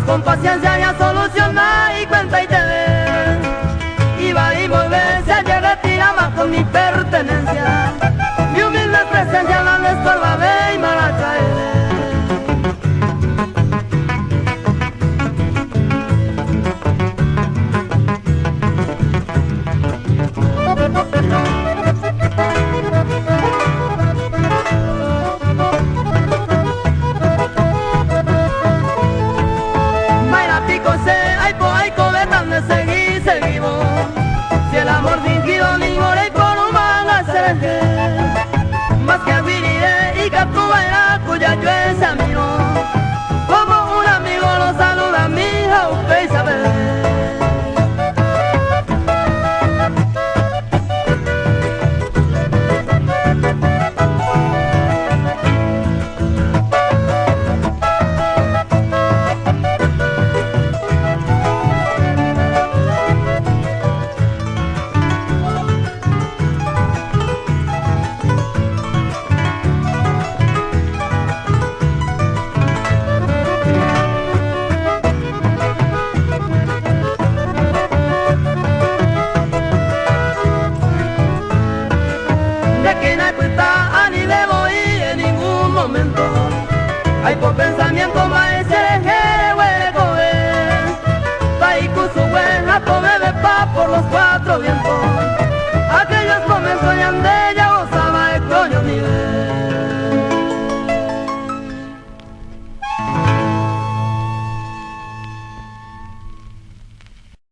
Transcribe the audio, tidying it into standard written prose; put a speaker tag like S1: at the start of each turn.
S1: con paciencia ya soluciona y cuenta y te ve. Y va y vuelve, se retira más con mi pertenencia. Mi humilde presencia no le estorba, ve y me la trae. Seguimos, si el amor fingido ni more por un man a ser más que habilidad y que tu baila cuya yo es amigo, como un amigo lo saluda mi hija usted Isabel. Hay por pensamiento más ese hueco es, pa' y cusu hueja, pa' bebé pa' por los cuatro vientos.